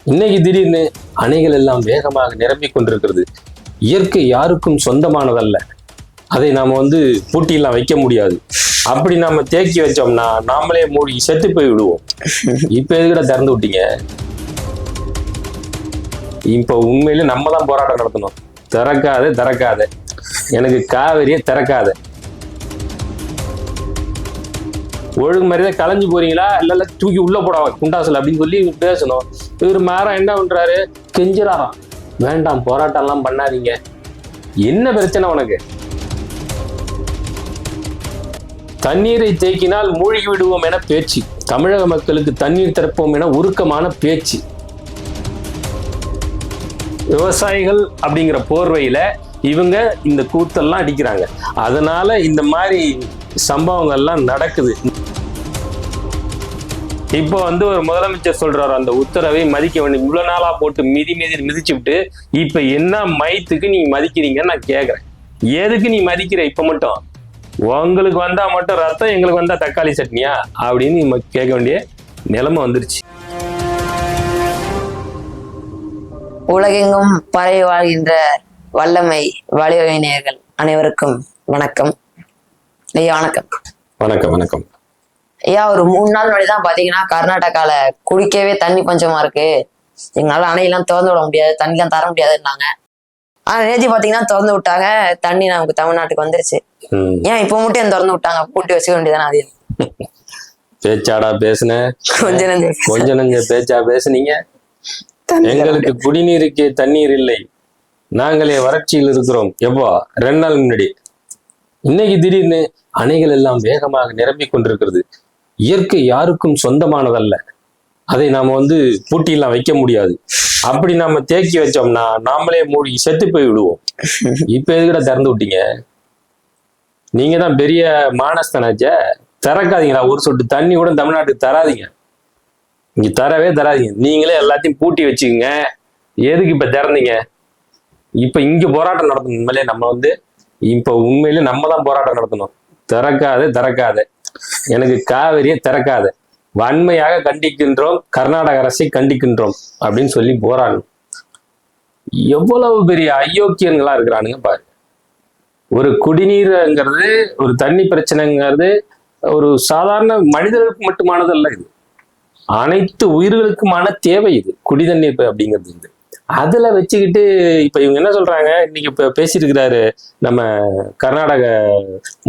இன்னைக்கு திடீர்னு அணைகள் எல்லாம் வேகமாக நிரம்பிக் கொண்டிருக்கிறது. இயற்கை யாருக்கும் சொந்தமானதல்ல. அதை நாம பூட்டியெல்லாம் வைக்க முடியாது. அப்படி நாம தேக்கி வச்சோம்னா நாமளே மூழ்கி செத்து போய் விடுவோம். இப்ப எதுக்கிட்ட திறந்து விட்டீங்க? இப்ப உண்மையில நம்ம தான் போராட்டம் நடத்தணும். திறக்காத எனக்கு காவிரியை திறக்காத. ஒழுங்கு மாதிரிதான் கலைஞ்சு போறீங்களா இல்ல தூக்கி உள்ள போட குண்டாசல் அப்படின்னு சொல்லி பேசணும். இவர் மாறா என்ன பண்றாரு? கெஞ்சுறாராம், வேண்டாம் போராட்டம் எல்லாம் பண்ணாதீங்க. என்ன பிரச்சனை உனக்கு? தண்ணீரை தேக்கினால் மூழ்கி விடுவோம் என பேச்சு. தமிழக மக்களுக்கு தண்ணீர் திறப்போம் என உருக்கமான பேச்சு. விவசாயிகள் அப்படிங்கிற போர்வையில இவங்க இந்த கூத்தெல்லாம் அடிக்கிறாங்க. அதனால இந்த மாதிரி சம்பவங்கள்லாம் நடக்குது. இப்போ ஒரு முதலமைச்சர் சொல்றாரு, அந்த உத்தரவை மதிக்க வேண்டும். இவ்வளவு நாளா போட்டு மிதிச்சு விட்டு இப்ப என்ன மயத்துக்கு நீங்க மதிக்கிறீங்கன்னு நான் கேக்குறேன். எதுக்கு நீ மதிக்கிற? இப்ப மட்டும் உங்களுக்கு வந்தா மட்டும் ரத்தம், எங்களுக்கு வந்தா தக்காளி சட்னியா அப்படின்னு கேட்க வேண்டிய நிலைமை வந்துருச்சு. உலகெங்கும் பரவி வாழ்கின்ற வல்லமை வலிமையினர்கள் அனைவருக்கும் வணக்கம். ஐயா வணக்கம். வணக்கம் வணக்கம் ஐயா, ஒரு 3 நாள் முன்னாடிதான் பாத்தீங்கன்னா கர்நாடகால குடிக்கவே தண்ணி பஞ்சமா இருக்கு, எங்களால அணையெல்லாம் திறந்து விட முடியாது, தண்ணிலாம் தர முடியாதுன்னாங்க. ஆனா நேற்று பாத்தீங்கன்னா திறந்து விட்டாங்க, தண்ணி நமக்கு தமிழ்நாட்டுக்கு வந்துருச்சு. ஏன் இப்ப மட்டும் ஏன் திறந்து விட்டாங்க? பூட்டி வச்சுக்க வேண்டியதானே? அது பேச்சாடா பேசுன, கொஞ்ச நஞ்ச பேச்சா பேசுனீங்க. எங்களுக்கு குடிநீருக்கு தண்ணீர் இல்லை, நாங்களே வறட்சியில் இருக்கிறோம். எப்போ? 2 நாள் முன்னாடி. இன்னைக்கு திடீர்னு அணைகள் எல்லாம் வேகமாக நிரம்பிக் கொண்டிருக்கிறது. இயற்கை யாருக்கும் சொந்தமானதல்ல. அதை நாம பூட்டியெல்லாம் வைக்க முடியாது. அப்படி நாம தேக்கி வச்சோம்னா நாமளே மூழ்கி செத்து போய் விடுவோம். இப்ப எதுக்கிட்ட திறந்து விட்டீங்க? நீங்க தான் பெரிய மானஸ்தனாச்ச. திறக்காதீங்களா? ஒரு சொட்டு தண்ணி கூட தமிழ்நாட்டுக்கு தராதீங்க. இங்க தரவே தராதீங்க. நீங்களே எல்லாத்தையும் பூட்டி வச்சுக்கோங்க. எதுக்கு இப்ப திறந்தீங்க? இப்ப இங்க போராட்டம் நடத்தணும். உண்மையிலே நம்ம இப்ப உண்மையிலே நம்ம தான் போராட்டம் நடத்தணும். திறக்காத எனக்கு காவிரியை திறக்காத. வன்மையாக கண்டிக்கின்றோம், கர்நாடக அரசை கண்டிக்கின்றோம் அப்படின்னு சொல்லி போராடணும். எவ்வளவு பெரிய அயோக்கியன்களா இருக்கிறானுங்க பாரு. ஒரு குடிநீர்ங்கிறது, ஒரு தண்ணி பிரச்சனைங்கிறது ஒரு சாதாரண மனிதர்களுக்கு மட்டுமானதல்ல. இது அனைத்து உயிர்களுக்குமான தேவை. இது குடி தண்ணீர் அப்படிங்கிறது. அதுல வச்சுக்கிட்டு இப்ப இவங்க என்ன சொல்றாங்க? இன்னைக்கு இப்ப பேசிட்டு இருக்கிறாரு நம்ம கர்நாடக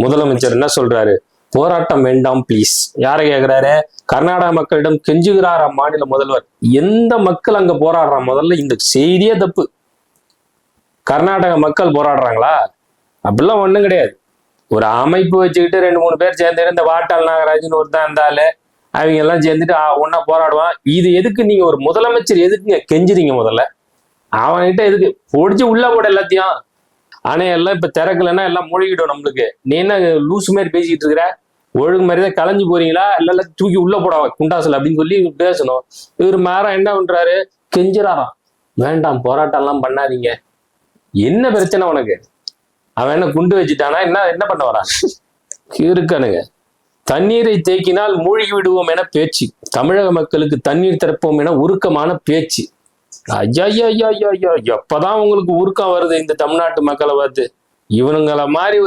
முதலமைச்சர். என்ன சொல்றாரு? போராட்டம் வேண்டாம் பிளீஸ். யாரை கேட்கிறாரு? கர்நாடக மக்களிடம் கெஞ்சுகிறார் அம்மாநில முதல்வர். எந்த மக்கள் அங்க போராடுறா? முதல்ல இந்த செய்தியே தப்பு. கர்நாடக மக்கள் போராடுறாங்களா? அப்படிலாம் ஒண்ணும் கிடையாது. ஒரு அமைப்பு வச்சுக்கிட்டு 2-3 பேர் சேர்ந்து, இந்த வாட்டாள் நாகராஜன் ஒருத்தான் இருந்தாலே அவங்க எல்லாம் சேர்ந்துட்டு ஒன்னா போராடுவான். இது எதுக்கு? நீங்க ஒரு முதலமைச்சர் எதுக்குங்க கெஞ்சுறீங்க? முதல்ல அவன்கிட்ட எதுக்கு பொடிச்சு உள்ள போட எல்லாத்தையும்? அணையெல்லாம் இப்ப திறக்கலன்னா எல்லாம் மூழ்கிடும் நம்மளுக்கு. நீ என்ன லூசு மாதிரி பேசிக்கிட்டு இருக்கிற? ஒழுங்கு மாதிரிதான் கலைஞ்சு போறீங்களா இல்ல தூக்கி உள்ள போட குண்டாசல் அப்படின்னு சொல்லி பேசணும். இவர் மாறா என்ன பண்றாரு? கெஞ்சுறாராம், வேண்டாம் போராட்டம் எல்லாம் பண்ணாதீங்க. என்ன பிரச்சனை உனக்கு? அவன் என்ன குண்டு வச்சுட்டானா? என்ன பண்ண வரான்? இருக்கானுங்க. தண்ணீரை தேக்கினால் மூழ்கி விடுவோம் என பேச்சு. தமிழக மக்களுக்கு தண்ணீர் திறப்போம் என உருக்கமான பேச்சு. ஐயா, எப்பதான் உங்களுக்கு உருக்கம் வருது இந்த தமிழ்நாட்டு மக்களை பார்த்து? இவனுங்களை மாதிரி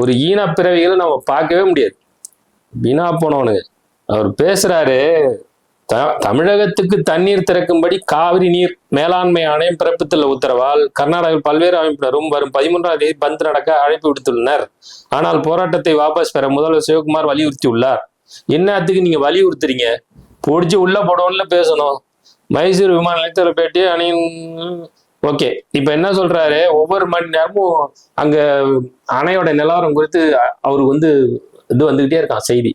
ஒரு ஈன பிறவிகளை நம்ம பார்க்கவே முடியாது. வீணா போனவனுங்க. அவர் பேசுறாரு, தமிழகத்துக்கு தண்ணீர் திறக்கும்படி காவிரி நீர் மேலாண்மை ஆணையம் பிறப்பித்துள்ள உத்தரவால் கர்நாடகாவில் பல்வேறு அமைப்பினரும் வரும் 13ஆம் தேதி பந்த் நடக்க அழைப்பு விடுத்துள்ளனர். ஆனால் போராட்டத்தை வாபஸ் பெற முதல்வர் சிவகுமார் வலியுறுத்தியுள்ளார். என்னத்துக்கு நீங்க வலியுறுத்துறீங்க? பொடிச்சு உள்ள போடணும்ல பேசணும். மைசூர் விமான நிலையத்தில் பேட்டி ஓகே. இப்ப என்ன சொல்றாரு? ஒவ்வொரு மணி நேரமும் அங்க அணையோட நிலவரம் குறித்து அவருக்கு இது வந்துகிட்டே இருக்கான் செய்தி.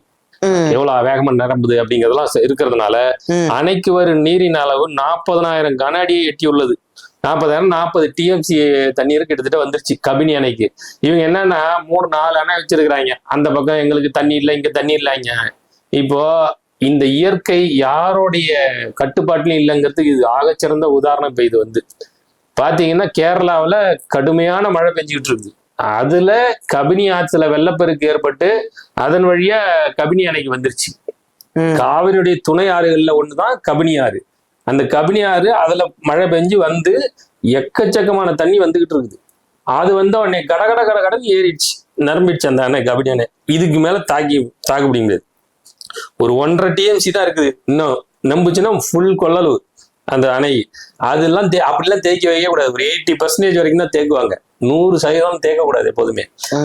எவ்வளவு வேகமா நிரம்புது அப்படிங்கறதெல்லாம் இருக்கிறதுனால அணைக்கு வரும் நீரின் அளவு 40,000 கன அடியை எட்டியுள்ளது. 40 TMC தண்ணீர் கிட்டத்தட்ட வந்துருச்சு கபினி அணைக்கு. இவங்க என்னன்னா 3-4 அணை வச்சிருக்கிறாங்க. அந்த பக்கம் எங்களுக்கு தண்ணி இல்லை, இங்க தண்ணி இல்லைங்க. இப்போ இந்த இயற்கை யாருடைய கட்டுப்பாட்டிலும் இல்லைங்கிறதுக்கு இது ஆகச்சிறந்த உதாரணம். இப்ப இது பாத்தீங்கன்னா கேரளாவில கடுமையான மழை பெஞ்சுக்கிட்டு இருக்குது. அதுல கபினி ஆற்றுல வெள்ளப்பெருக்கு ஏற்பட்டு அதன் வழியா கபினி அணைக்கு வந்துருச்சு. காவிரியுடைய துணை ஆறுகள்ல ஒண்ணுதான் கபினி ஆறு. அந்த கபினி ஆறு அதுல மழை பெஞ்சு வந்து எக்கச்சக்கமான தண்ணி வந்துகிட்டு இருக்குது. அது வந்து உடனே கடகட கடகடன்னு ஏறிடுச்சு, நிரம்பிடுச்சு அந்த அணை கபினி அணை. இதுக்கு மேல தாக்கு பிடிக்க முடியாது. ஒரு 1.5 TMC தான் இருக்குது. இன்னும் நம்புச்சுன்னா ஃபுல் கொள்ளளவு அந்த அணை. அதெல்லாம் அப்படிலாம் தேக்கி வைக்க கூடாது. ஒரு 80% வரைக்கும் தான் தேக்குவாங்க, 100% தேக்கக்கூடாது எப்போதுமே.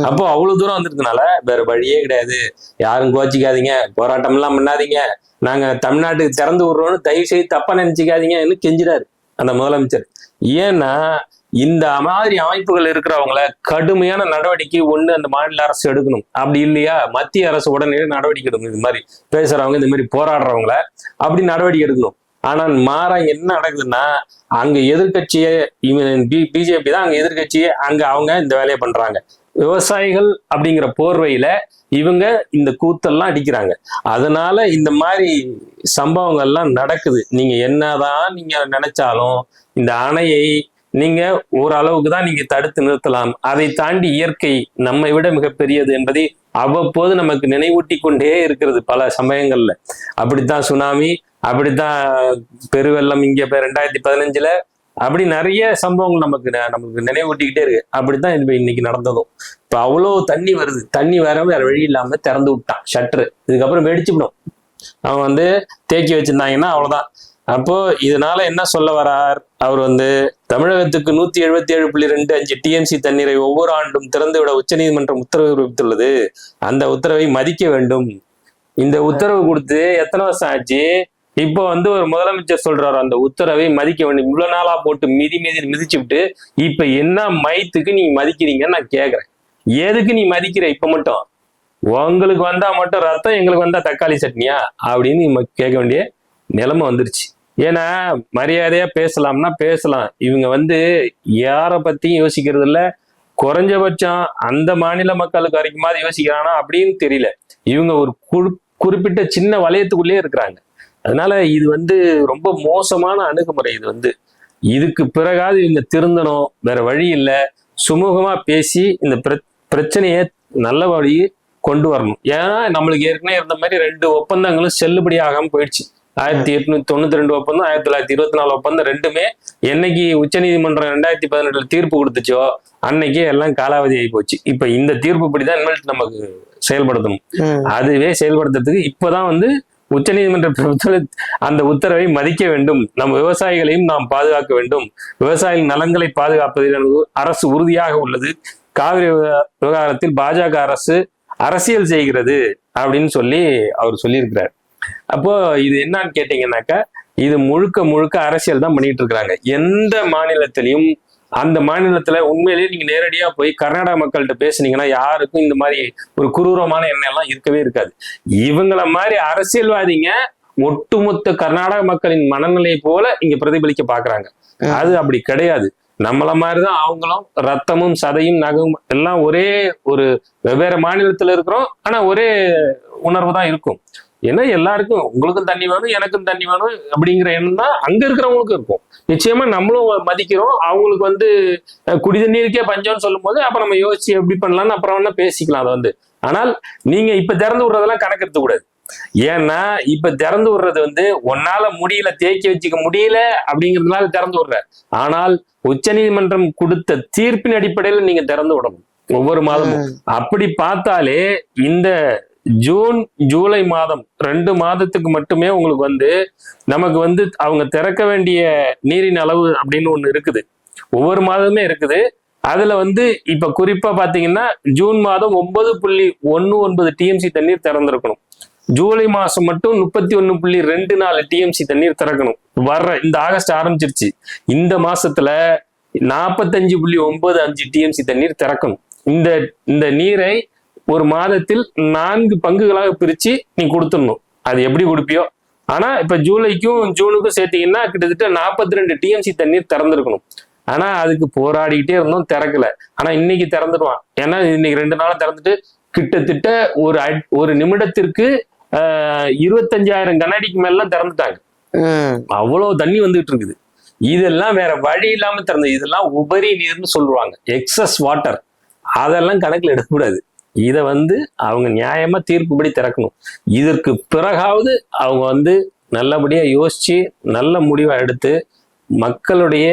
அப்போ அவ்வளவு தூரம் வந்துருக்கனால வேற வழியே கிடையாது. யாரும் கோச்சிக்காதீங்க, போராட்டம் எல்லாம் பண்ணாதீங்க, நாங்க தமிழ்நாட்டுக்கு திறந்து விடுறோம்னு தயவு செய்து தப்பா நினைச்சுக்காதீங்கன்னு கெஞ்சிடாரு அந்த முதலமைச்சர். ஏன்னா இந்த மாதிரி அமைப்புகள் இருக்கிறவங்கள கடுமையான நடவடிக்கை ஒண்ணு அந்த மாநில அரசு எடுக்கணும். அப்படி இல்லையா மத்திய அரசு உடனே நடவடிக்கை எடுக்கணும். இந்த மாதிரி பேசுறவங்க, இந்த மாதிரி போராடுறவங்கள அப்படி நடவடிக்கை எடுக்கணும். ஆனால் மாறா என்ன நடக்குதுன்னா, அங்க எதிர்கட்சியே பிஜேபி தான் அங்க எதிர்கட்சியே, அங்க அவங்க இந்த வேலையை பண்றாங்க. விவசாயிகள் அப்படிங்கிற போர்வையில இவங்க இந்த கூத்தெல்லாம் அடிக்கிறாங்க. அதனால இந்த மாதிரி சம்பவங்கள்லாம் நடக்குது. நீங்க என்னதான் நீங்க நினைச்சாலும் இந்த அணையை நீங்க ஓரளவுக்கு தான் நீங்க தடுத்து நிறுத்தலாம். அதை தாண்டி இயற்கை நம்மை விட மிகப்பெரியது என்பதை அவ்வப்போது நமக்கு நினைவூட்டி கொண்டே இருக்கிறது பல சமயங்கள்ல. அப்படித்தான் சுனாமி, அப்படித்தான் பெருவெள்ளம் இங்க 2015 அப்படி நிறைய சம்பவங்கள் நமக்கு நினைவூட்டிக்கிட்டே இருக்கு. அப்படித்தான் இன்னைக்கு நடந்ததும். இப்ப அவ்வளவு தண்ணி வருது, தண்ணி வேற வழி இல்லாம திறந்து விட்டான் ஷட்டரு. இதுக்கப்புறம் வெடிச்சுவிடும். அவன் வந்து தேக்கி வச்சிருந்தாங்கன்னா அவ்வளவுதான். அப்போ இதனால என்ன சொல்ல வரார் அவர் வந்து, தமிழகத்துக்கு 177.25 TMC தண்ணீரை ஒவ்வொரு ஆண்டும் திறந்துவிட உச்சநீதிமன்றம் உத்தரவு பிறப்பித்துள்ளது. அந்த உத்தரவை மதிக்க வேண்டும். இந்த உத்தரவு கொடுத்து எத்தனை வருஷம் ஆச்சு? இப்போ வந்து ஒரு முதலமைச்சர் சொல்றாரு அந்த உத்தரவை மதிக்க வேண்டும். இவ்வளவு நாளா போட்டு மிதிச்சு விட்டு இப்ப என்ன மயத்துக்கு நீ மதிக்கிறீங்கன்னு நான் கேக்குறேன். எதுக்கு நீ மதிக்கிற? இப்ப மட்டும் உங்களுக்கு வந்தா மட்டும் ரத்தம், எங்களுக்கு வந்தா தக்காளி சட்னியா அப்படின்னு கேட்க வேண்டிய நிலைமை வந்துருச்சு. ஏன்னா மரியாதையா பேசலாம்னா பேசலாம். இவங்க வந்து யார பத்தியும் யோசிக்கிறது இல்ல. குறைஞ்சபட்சம் அந்த மாநில மக்களுக்கு வரைக்குமாவது யோசிக்கிறானா அப்படின்னு தெரியல. இவங்க ஒரு குறிப்பிட்ட சின்ன வலயத்துக்குள்ளேயே இருக்கிறாங்க. அதனால இது வந்து ரொம்ப மோசமான அணுகுமுறை. இது வந்து இதுக்கு பிறகாவது இவங்க திருந்தணும். வேற வழி இல்லை. சுமூகமா பேசி இந்த பிரச்சனையை நல்ல வழி கொண்டு வரணும். ஏன்னா நம்மளுக்கு ஏற்கனவே இருந்த மாதிரி 2 ஒப்பந்தங்களும் செல்லுபடி ஆகாம போயிடுச்சு. 1892 ஒப்பந்தம், 1924 ஒப்பந்தம், ரெண்டுமே என்னைக்கு உச்சநீதிமன்றம் 2018 தீர்ப்பு கொடுத்துச்சோ அன்னைக்கே எல்லாம் காலாவதி ஆகி போச்சு. இப்ப இந்த தீர்ப்பு படிதான் இனிமேல் நமக்கு செயல்படுத்தணும். அதுவே செயல்படுத்துறதுக்கு இப்பதான் வந்து உச்சநீதிமன்ற அந்த உத்தரவை மதிக்க வேண்டும். நம் விவசாயிகளையும் நாம் பாதுகாக்க வேண்டும். விவசாயிகள் நலன்களை பாதுகாப்பதில் அரசு உறுதியாக உள்ளது. காவிரி விவகாரத்தில் பாஜக அரசு அரசியல் செய்கிறது அப்படின்னு சொல்லி அவர் சொல்லியிருக்கிறார். அப்போ இது என்னன்னு கேட்டீங்கன்னாக்கா, இது முழுக்க அரசியல் தான் பண்ணிட்டு இருக்கிறாங்க. எந்த மாநிலத்திலையும் அந்த மாநிலத்துல உண்மையிலேயே நீங்க நேரடியா போய் கர்நாடக மக்கள்கிட்ட பேசுனீங்கன்னா யாருக்கும் இந்த மாதிரி ஒரு குரூரமான எண்ணம் எல்லாம் இருக்கவே இருக்காது. இவங்கள மாதிரி அரசியல்வாதிங்க ஒட்டுமொத்த கர்நாடக மக்களின் மனநிலை போல இங்க பிரதிபலிக்க பாக்குறாங்க. அது அப்படி கிடையாது. நம்மள மாதிரிதான் அவங்களும் ரத்தமும் சதையும் நகவும் எல்லாம் ஒரே ஒரு வெவ்வேறு மாநிலத்துல இருக்கிறோம். ஆனா ஒரே உணர்வு தான் இருக்கும். ஏன்னா எல்லாருக்கும் உங்களுக்கும் தண்ணி வேணும், எனக்கும் தண்ணி வேணும் அப்படிங்கிற எண்ணம் தான் அங்க இருக்கிறவங்களுக்கும் இருக்கும். நிச்சயமா நம்மளும் மதிக்கிறோம். அவங்களுக்கு வந்து குடி தண்ணீருக்கே பஞ்சம்னு சொல்லும் போது அப்ப நம்ம யோசிச்சு எப்படி பண்ணலாம்னு அப்புறம் வேணா பேசிக்கலாம் அதை வந்து. ஆனால் நீங்க இப்ப திறந்து விடுறதெல்லாம் கணக்கெடுக்க கூடாது. ஏன்னா இப்ப திறந்து விடுறது வந்து உன்னால முடியல, தேக்கி வச்சுக்க முடியல அப்படிங்கிறதுனால திறந்து விடுற. ஆனால் உச்சநீதிமன்றம் கொடுத்த தீர்ப்பின் அடிப்படையில் நீங்க திறந்து விடணும் ஒவ்வொரு மாதமும். அப்படி பார்த்தாலே இந்த ஜூன் ஜூலை மாதம் 2 மாதத்துக்கு மட்டுமே உங்களுக்கு வந்து நமக்கு வந்து அவங்க திறக்க வேண்டிய நீரின் அளவு அப்படின்னு ஒண்ணு இருக்குது. ஒவ்வொரு மாதமே இருக்குது. அதுல வந்து இப்ப குறிப்பா பாத்தீங்கன்னா ஜூன் மாதம் 9.19 TMC தண்ணீர் திறந்திருக்கணும். ஜூலை மாசம் மட்டும் 31.24 TMC தண்ணீர் திறக்கணும். இந்த ஆகஸ்ட் ஆரம்பிச்சிருச்சு. இந்த மாசத்துல 45.95 TMC தண்ணீர் திறக்கணும். இந்த நீரை ஒரு மாதத்தில் 4 பங்குகளாக பிரிச்சு நீ கொடுத்துடணும். அது எப்படி கொடுப்பியோ. ஆனா இப்ப ஜூலைக்கும் ஜூனுக்கும் சேர்த்தீங்கன்னா கிட்டத்தட்ட 42 TMC தண்ணீர் திறந்திருக்கணும். ஆனா அதுக்கு போராடிக்கிட்டே இருந்தோம், திறக்கல. ஆனா இன்னைக்கு திறந்துடுவான். ஏன்னா இன்னைக்கு 2 நாளா திறந்துட்டு கிட்டத்தட்ட ஒரு நிமிடத்திற்கு 25,000 கனஅடிக்கு மேலாம் திறந்துட்டாங்க. அவ்வளவு தண்ணி வந்துட்டு இருக்குது. இதெல்லாம் வேற வழி இல்லாம திறந்தது. இதெல்லாம் உபரி நீர்னு சொல்லுவாங்க, எக்ஸஸ் வாட்டர். அதெல்லாம் கணக்குல எடுக்கக்கூடாது. இதை வந்து அவங்க நியாயமா தீர்ப்புப்படி திறக்கணும். இதற்கு பிறகாவது அவங்க வந்து நல்லபடியா யோசிச்சு நல்ல முடிவை எடுத்து மக்களுடைய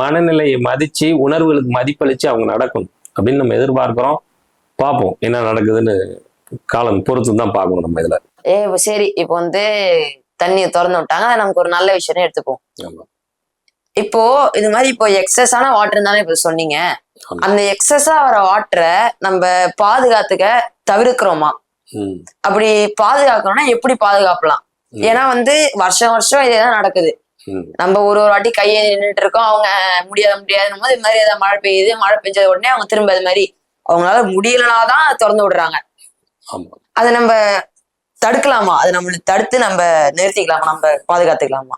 மனநிலையை மதிச்சு உணர்வுகளுக்கு மதிப்பளிச்சு அவங்க நடக்கணும் அப்படின்னு நம்ம எதிர்பார்க்கிறோம். பார்ப்போம் என்ன நடக்குதுன்னு, காலம் பொறுத்து தான் பார்க்கணும் நம்ம இதுல. சரி, இப்போ தண்ணியை திறந்து விட்டாங்க, அது நமக்கு ஒரு நல்ல விஷயம் எடுத்துப்போம். இப்போ இது மாதிரி இப்போ எக்ஸஸான வாட்டர் தானே இப்ப சொன்னீங்க. அந்த எக்ஸஸா வர வாட்டரை நம்ம பாதுகாத்துக்க தவிர்க்கிறோமா? அப்படி பாதுகாக்கணும்னா எப்படி பாதுகாக்கலாம்? ஏன்னா வருஷம் வருஷம் இதேதான் நடக்குது. நம்ம ஒரு வாட்டி கையை நின்றுட்டு இருக்கோம், அவங்க முடியாதுன்னும் போது இது மாதிரி ஏதாவது மழை பெய்யுது, மழை பெஞ்சது உடனே அவங்க திரும்ப இது மாதிரி அவங்களால முடியலனாதான் திறந்து விடுறாங்க. அதை நம்ம தடுக்கலாமா? அதை நம்ம தடுத்து நம்ம நிறுத்திக்கலாமா? நம்ம பாதுகாத்துக்கலாமா?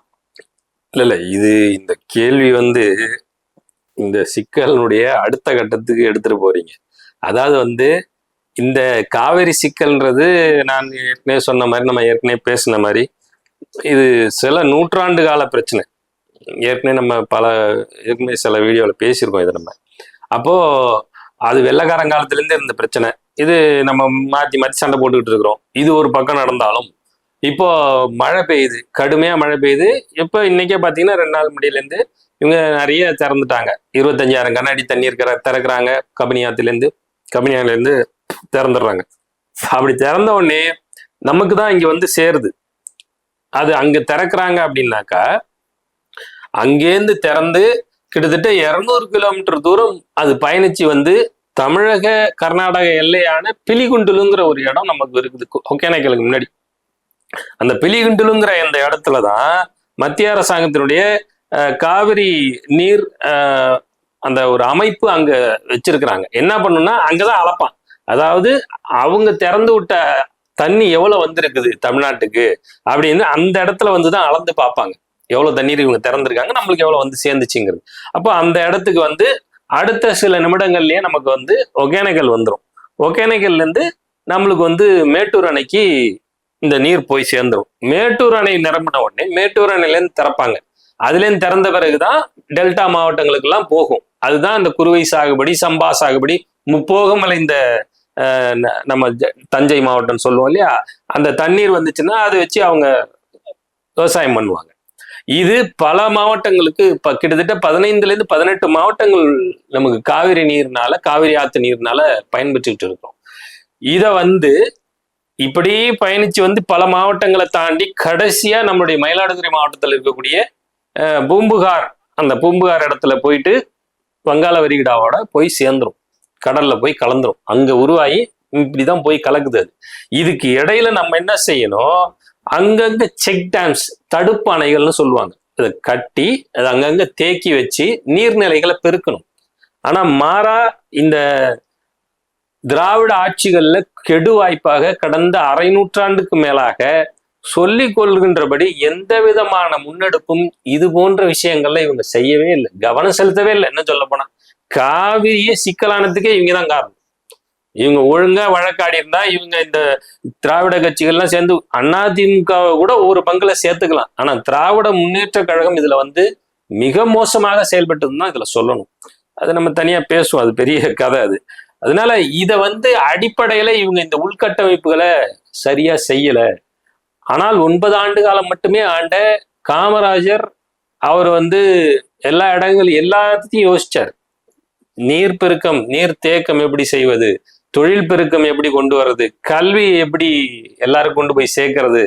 இல்ல இது இந்த கேள்வி இந்த சிக்கலினுடைய அடுத்த கட்டத்துக்கு எடுத்துட்டு போறீங்க. அதாவது இந்த காவிரி சிக்கல்ன்றது நான் ஏற்கனவே சொன்ன மாதிரி, நம்ம ஏற்கனவே பேசின மாதிரி, இது சில நூற்றாண்டு கால பிரச்சனை. ஏற்கனவே நம்ம ஏற்கனவே சில வீடியோவில் பேசியிருக்கோம் இதை நம்ம. அப்போ அது வெள்ளைக்காரங்காலத்திலேருந்து இருந்த பிரச்சனை. இது நம்ம மாற்றி மாற்றி சண்டை போட்டுக்கிட்டு இருக்கிறோம். இது ஒரு பக்கம் நடந்தாலும் இப்போ மழை பெய்யுது, கடுமையா மழை பெய்யுது. இப்போ இன்னைக்கே பார்த்தீங்கன்னா 2 நாள் முடியலேருந்து இவங்க நிறைய திறந்துட்டாங்க. 25,000 கண்ணாடி தண்ணீர் திறக்கிறாங்க. கபினியாலேருந்து திறந்துடுறாங்க. அப்படி திறந்த உடனே நமக்கு தான் இங்க சேருது. அது அங்க திறக்கிறாங்க அப்படின்னாக்கா, அங்கேருந்து திறந்து கிட்டத்தட்ட 200 கிலோமீட்டர் தூரம் அது பயணிச்சு தமிழக கர்நாடக எல்லையான பிலிகுண்டுலுங்கிற ஒரு இடம் நமக்கு இருக்குது, ஒகேனக்கலுக்கு முன்னாடி. அந்த பிலிகுண்டுலுங்கிற இந்த இடத்துலதான் மத்திய அரசாங்கத்தினுடைய காவிரி நீர் அந்த ஒரு அமைப்பு அங்க வச்சிருக்கிறாங்க. என்ன பண்ணுன்னா அங்கதான் அளப்பான். அதாவது அவங்க திறந்து விட்ட தண்ணி எவ்வளவு வந்திருக்குது தமிழ்நாட்டுக்கு அப்படின்னு அந்த இடத்துல தான் அளந்து பார்ப்பாங்க. எவ்வளவு தண்ணீர் இவங்க திறந்திருக்காங்க, நம்மளுக்கு எவ்வளவு சேர்ந்துச்சுங்கிறது. அப்போ அந்த இடத்துக்கு அடுத்த சில நிமிடங்கள்லயே நமக்கு ஒகேனக்கல் வந்துடும். ஒகேனக்கல்ல இருந்து நம்மளுக்கு மேட்டூர் அணைக்கு இந்த நீர் போய் சேர்ந்துடும். மேட்டூர் அணை நிரம்பின உடனே மேட்டூர் அணையிலேருந்து திறப்பாங்க. அதுலேருந்து திறந்த பிறகுதான் டெல்டா மாவட்டங்களுக்கு எல்லாம் போகும். அதுதான் இந்த குறுவை சாகுபடி, சம்பா சாகுபடி, முப்போகம் விளைந்த நம்ம தஞ்சை மாவட்டம் சொல்லுவோம் இல்லையா, அந்த தண்ணீர் வந்துச்சுன்னா அதை வச்சு அவங்க விவசாயம் பண்ணுவாங்க. இது பல மாவட்டங்களுக்கு கிட்டத்தட்ட 15லேருந்து 18 மாவட்டங்கள் நமக்கு காவிரி நீர்னால, காவிரி ஆத்து நீர்னால பயன்பெற்றுக்கிட்டு இருக்கோம். இதை இப்படி பயணிச்சு பல மாவட்டங்களை தாண்டி கடைசியா நம்மளுடைய மயிலாடுதுறை மாவட்டத்தில் இருக்கக்கூடிய பூம்புகார், அந்த பூம்புகார் இடத்துல போயிட்டு வங்காள விரிகுடாவோட போய் சேர்ந்துரும், கடல்ல போய் கலந்துரும். அங்க உருவாகி இப்படிதான் போய் கலக்குது. அது இதுக்கு இடையில நம்ம என்ன செய்யணும், அங்கங்க செக் டேம்ஸ், தடுப்பு அணைகள்னு சொல்லுவாங்க, அதை கட்டி அதை அங்கங்க தேக்கி வச்சு நீர்நிலைகளை பெருக்கணும். ஆனா மாறா இந்த திராவிட ஆட்சிகள்ல கெடு வாய்ப்பாக கடந்த அரை நூற்றாண்டுக்கு மேலாக சொல்லிக் கொள்கின்றபடி எந்த விதமான முன்னெடுப்பும் இது போன்ற விஷயங்கள்ல இவங்க செய்யவே இல்லை, கவனம் செலுத்தவே இல்லை. என்ன சொல்ல போனா காவிரியே சிக்கலானதுக்கே இவங்கதான் காரணம். இவங்க ஒழுங்கா வழக்காடி இருந்தா இவங்க இந்த திராவிட கட்சிகள்லாம் சேர்ந்து அதிமுக கூட ஒரு பங்குல சேர்த்துக்கலாம். ஆனா திராவிட முன்னேற்ற கழகம் இதுல மிக மோசமாக செயல்பட்டதுன்னு தான் இதுல சொல்லணும். அது நம்ம தனியா பேசுவோம், அது பெரிய கதை அது. அதனால இதை அடிப்படையில இவங்க இந்த உள்கட்டமைப்புகளை சரியா செய்யல. ஆனால் 9 ஆண்டு காலம் மட்டுமே ஆண்ட காமராஜர் அவர் எல்லா இடங்களும் எல்லாத்தையும் யோசிச்சார். நீர் பெருக்கம், நீர் தேக்கம் எப்படி செய்வது, தொழில் பெருக்கம் எப்படி கொண்டு வர்றது, கல்வி எப்படி எல்லாரும் கொண்டு போய் சேர்க்கறது,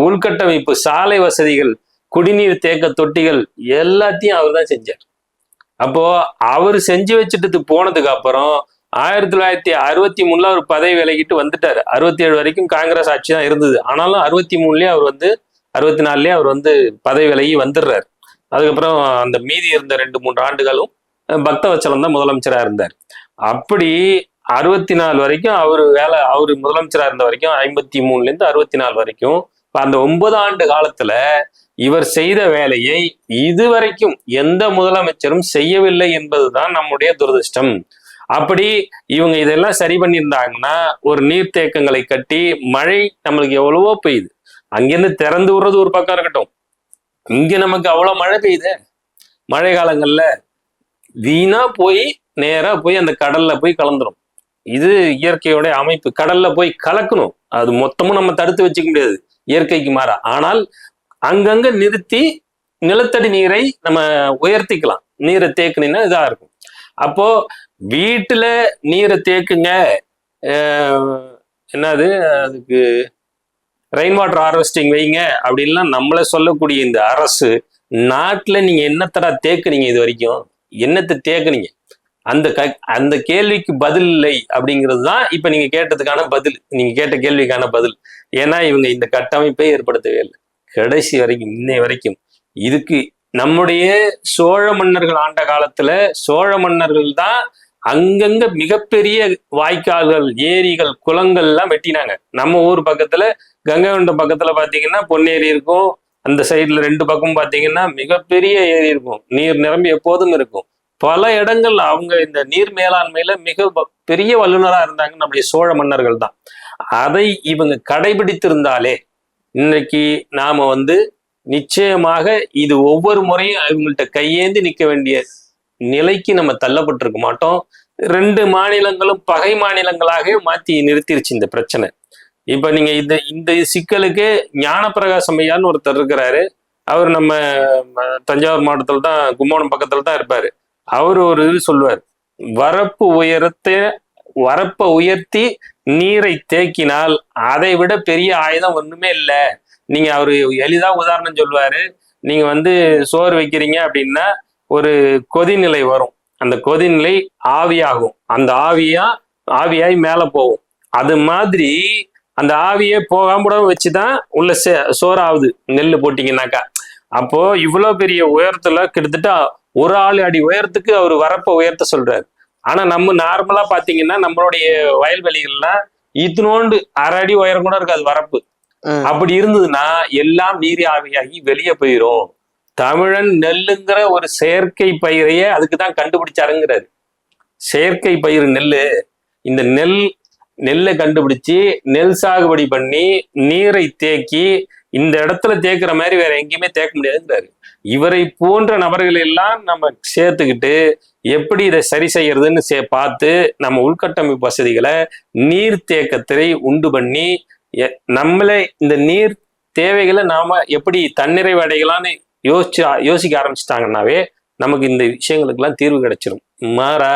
உள்கட்டமைப்பு, சாலை வசதிகள், குடிநீர் தேக்க தொட்டிகள் எல்லாத்தையும் அவர் தான் செஞ்சார். அப்போ அவர் செஞ்சு வச்சுட்டு போனதுக்கு அப்புறம் 1963 அவர் பதவி விலகிட்டு வந்துட்டாரு. 67 வரைக்கும் காங்கிரஸ் ஆட்சி தான் இருந்தது. ஆனாலும் 63லயே அவர் 64லயே அவர் பதவி விலகி வந்துடுறாரு. அதுக்கப்புறம் அந்த மீதி இருந்த 2-3 ஆண்டுகளும் பக்தவச்சலம் தான் முதலமைச்சரா இருந்தார். அப்படி 64 வரைக்கும் அவர் முதலமைச்சரா இருந்த வரைக்கும் 53லேருந்து 64 வரைக்கும் அந்த 9 ஆண்டு காலத்துல இவர் செய்த வேலையை இதுவரைக்கும் எந்த முதலமைச்சரும் செய்யவில்லை என்பதுதான் நம்முடைய துரதிர்ஷ்டம். அப்படி இவங்க இதெல்லாம் சரி பண்ணியிருந்தாங்கன்னா ஒரு நீர்த்தேக்கங்களை கட்டி மழை நம்மளுக்கு எவ்வளவோ பெய்யுது. அங்கிருந்து திறந்து விடுறது ஒரு பக்கம் இருக்கட்டும், இங்க நமக்கு அவ்வளவு மழை பெய்யுது. மழை காலங்கள்ல வீணா போய் நேரா போய் அந்த கடல்ல போய் கலந்துரும். இது இயற்கையோட அமைப்பு. கடல்ல போய் கலக்கணும், அது மொத்தமும் நம்ம தடுத்து வச்சுக்க முடியாது, இயற்கைக்கு மாறா. ஆனால் அங்கங்க நிறுத்தி நிலத்தடி நீரை நம்ம உயர்த்திக்கலாம். நீரை தேக்குனீங்கன்னா இதா இருக்கும். அப்போ வீட்டுல நீரை தேக்குங்க, என்னது அதுக்கு ரெயின் வாட்டர் ஹார்வெஸ்டிங் வைங்க அப்படின்லாம் நம்மள சொல்லக்கூடிய இந்த அரசு நாட்டுல நீங்க என்னத்தடா தேக்குனீங்க? இது வரைக்கும் என்னத்தை தேக்குனீங்க? அந்த கேள்விக்கு பதில் இல்லை அப்படிங்கிறது தான் இப்ப நீங்க கேட்டதுக்கான பதில், நீங்க கேட்ட கேள்விக்கான பதில். ஏன்னா இவங்க இந்த கட்டமைப்பை ஏற்படுத்தவே இல்லை கடைசி வரைக்கும், இன்னை வரைக்கும். இதுக்கு நம்முடைய சோழ மன்னர்கள் ஆண்ட காலத்துல சோழ மன்னர்கள் தான் அங்கங்க மிகப்பெரிய வாய்க்கால்கள், ஏரிகள், குளங்கள் எல்லாம் வெட்டினாங்க. நம்ம ஊர் பக்கத்துல கங்கை கொண்டம் பக்கத்துல பாத்தீங்கன்னா பொன்னேரி இருக்கும், அந்த சைடுல 2 பக்கம் பாத்தீங்கன்னா மிகப்பெரிய ஏரி இருக்கும், நீர் நிரம்பி எப்போதும் இருக்கும். பல இடங்கள் அவங்க இந்த நீர் மேலாண்மையில மிக பெரிய வல்லுநரா இருந்தாங்க நம்முடைய சோழ மன்னர்கள் தான். அதை இவங்க கடைபிடித்திருந்தாலே இன்னைக்கு நாம நிச்சயமாக இது ஒவ்வொரு முறையும் அவங்கள்ட்ட கையேந்தி நிற்க வேண்டிய நிலைக்கு நம்ம தள்ளப்பட்டிருக்க மாட்டோம். 2 மாநிலங்களும் பகை மாநிலங்களாகவே மாத்தி நிறுத்திருச்சு இந்த பிரச்சனை. இப்ப நீங்க இந்த சிக்கலுக்கு ஞானப்பிரகாசம் ஐயான்னு ஒருத்தர் இருக்கிறாரு. அவர் நம்ம தஞ்சாவூர் மாவட்டத்துல தான், கும்போணம் பக்கத்துல தான் இருப்பாரு. அவர் ஒரு இது சொல்லுவார், வரப்பை உயர்த்தி நீரை தேக்கினால் அதை விட பெரிய ஆயுதம் ஒண்ணுமே இல்லை. நீங்க அவரு எளிதா உதாரணம் சொல்லுவாரு. நீங்க சோறு வைக்கிறீங்க அப்படின்னா ஒரு கொதிநிலை வரும், அந்த கொதிநிலை ஆவியாகும், அந்த ஆவியாய் மேல போகும். அது மாதிரி அந்த ஆவியே போகாம வச்சுதான் உள்ள சோறாகுது நெல் போட்டீங்கன்னாக்கா. அப்போ இவ்வளவு பெரிய உயரத்துல கிட்டத்தட்ட ஒரு ஆள் அடி உயரத்துக்கு அவர் வரப்ப உயர்த்த சொல்றாரு. ஆனா நம்ம நார்மலா பாத்தீங்கன்னா நம்மளுடைய வயல்வெளிகள்லாம் இத்தினோண்டு 1/2 அடி உயரம் கூட இருக்காது வரப்பு. அப்படி இருந்ததுன்னா எல்லாம் நீர் ஆவியாகி வெளியே போயிரும். தமிழன் நெல்லுங்கிற ஒரு செயற்கை பயிரையே அதுக்குதான் கண்டுபிடிச்சாருங்கிறாரு. செயற்கை பயிர் நெல்லு. இந்த நெல்லை கண்டுபிடிச்சு நெல் சாகுபடி பண்ணி நீரை தேக்கி இந்த இடத்துல தேக்குற மாதிரி வேற எங்கேயுமே தேக்க முடியாதுங்கிறாரு. இவரை போன்ற நபர்கள் எல்லாம் நம்ம சேர்த்துக்கிட்டு எப்படி இதை சரி செய்யறதுன்னு பார்த்து நம்ம உள்கட்டமைப்பு வசதிகளை நீர் தேக்கத்தை உண்டு பண்ணி நம்மளே இந்த நீர் தேவைகளை நாம எப்படி தன்னிறைவு அடையலான்னு யோசிக்க ஆரம்பிச்சிட்டாங்கன்னாவே நமக்கு இந்த விஷயங்களுக்கெல்லாம் தீர்வு கிடைச்சிடும். மாறா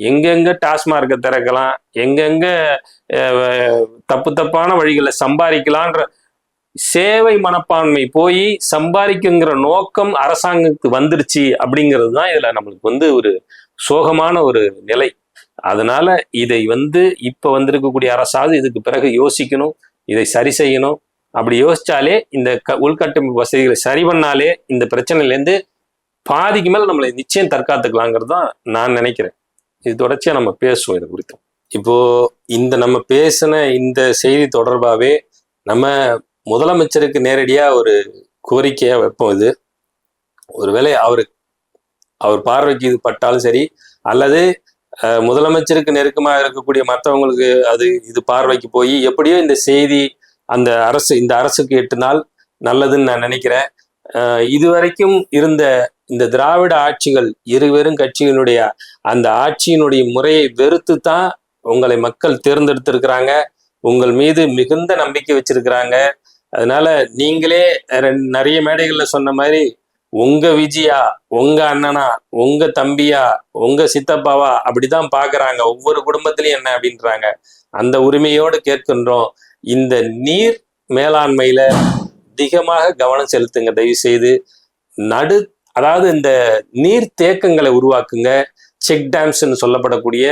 எங்கெங்க டாஸ்மார்க்கை திறக்கலாம், எங்கெங்க தப்பான வழிகளை சம்பாதிக்கலான்ற சேவை மனப்பான்மை போய் சம்பாதிக்குங்கிற நோக்கம் அரசாங்கத்துக்கு வந்துருச்சு அப்படிங்கிறது தான் இதுல நம்மளுக்கு ஒரு சோகமான ஒரு நிலை. அதனால இதை இப்ப வந்திருக்கக்கூடிய அரசாவது இதுக்கு பிறகு யோசிக்கணும், இதை சரி செய்யணும். அப்படி யோசிச்சாலே இந்த உள்கட்டமைப்பு வசதிகளை சரி பண்ணாலே இந்த பிரச்சனையிலேருந்து பாதிக்கு மேல நம்மளை நிச்சயம் தற்காத்துக்கலாங்கிறது தான் நான் நினைக்கிறேன். இது தொடர்ச்சியா நம்ம பேசுவோம் இது குறித்து. இப்போ நம்ம பேசின இந்த செய்தி தொடர்பாகவே நம்ம முதலமைச்சருக்கு நேரடியா ஒரு கோரிக்கையா வைப்போம். இது ஒருவேளை அவர் பார்வைக்கு இது பட்டாலும் சரி, அல்லது முதலமைச்சருக்கு நெருக்கமாக இருக்கக்கூடிய மற்றவங்களுக்கு இது பார்வைக்கு போய் எப்படியோ இந்த செய்தி இந்த அரசுக்கு எட்டினால் நல்லதுன்னு நான் நினைக்கிறேன். இதுவரைக்கும் இருந்த இந்த திராவிட ஆட்சிகள், இருவரும் கட்சியினுடைய அந்த ஆட்சியினுடைய முறையை வெறுத்து தான் உங்களை மக்கள் தேர்ந்தெடுத்திருக்கிறாங்க, உங்கள் மீது மிகுந்த நம்பிக்கை வச்சிருக்கிறாங்க. அதனால நீங்களே நிறைய மேடைகள்ல சொன்ன மாதிரி உங்க விஜயா, உங்க அண்ணனா, உங்க தம்பியா, உங்க சித்தப்பாவா அப்படிதான் பாக்குறாங்க. ஒவ்வொரு குடும்பத்திலையும் என்ன அப்படின்றாங்க. அந்த உரிமையோடு கேட்கின்றோம், இந்த நீர் மேலாண்மையில அதிகமாக கவனம் செலுத்துங்க தயவு செய்து. அதாவது இந்த நீர் தேக்கங்களை உருவாக்குங்க. செக் டேம்ஸ்ன்னு சொல்லப்படக்கூடிய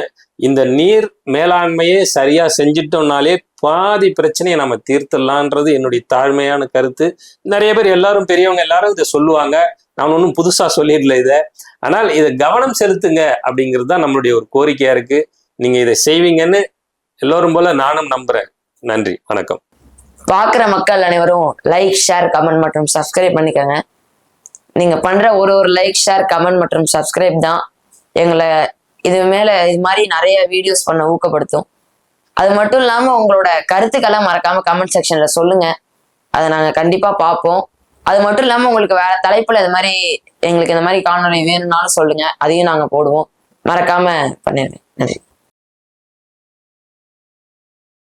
இந்த நீர் மேலாண்மையே சரியா செஞ்சிட்டோம்னாலே பாதி பிரச்சனையை நம்ம தீர்த்துடலான்றது என்னுடைய தாழ்மையான கருத்து. நிறைய பேர் எல்லாரும் பெரியவங்க எல்லாரும் இதை சொல்லுவாங்க, நான் ஒன்றும் புதுசா சொல்லிடல இதை. ஆனால் இதை கவனம் செலுத்துங்க அப்படிங்கிறது தான் நம்மளுடைய ஒரு கோரிக்கையா இருக்கு. நீங்க இதை செய்வீங்கன்னு எல்லோரும் போல நானும் நம்புறேன். நன்றி, வணக்கம். பார்க்குற மக்கள் அனைவரும் லைக், ஷேர், கமெண்ட் மற்றும் சப்ஸ்கிரைப் பண்ணிக்கோங்க. நீங்க பண்ற ஒரு லைக், ஷேர், கமெண்ட் மற்றும் சப்ஸ்கிரைப் தான் எங்களை இது மாதிரி நிறைய வீடியோஸ் பண்ண ஊக்கப்படுத்தும். அது மட்டும் இல்லாம உங்களோட கருத்துக்களை மறக்காம கமெண்ட் செக்ஷன்ல சொல்லுங்க, அதை நாங்க கண்டிப்பா பார்ப்போம். அது மட்டும் இல்லாம உங்களுக்கு வேற தலைப்புல எங்களுக்கு இந்த மாதிரி காணொலி வேணும்னாலும் சொல்லுங்க, அதையும் நாங்க போடுவோம். மறக்காம பண்ணிடுங்க. நன்றி.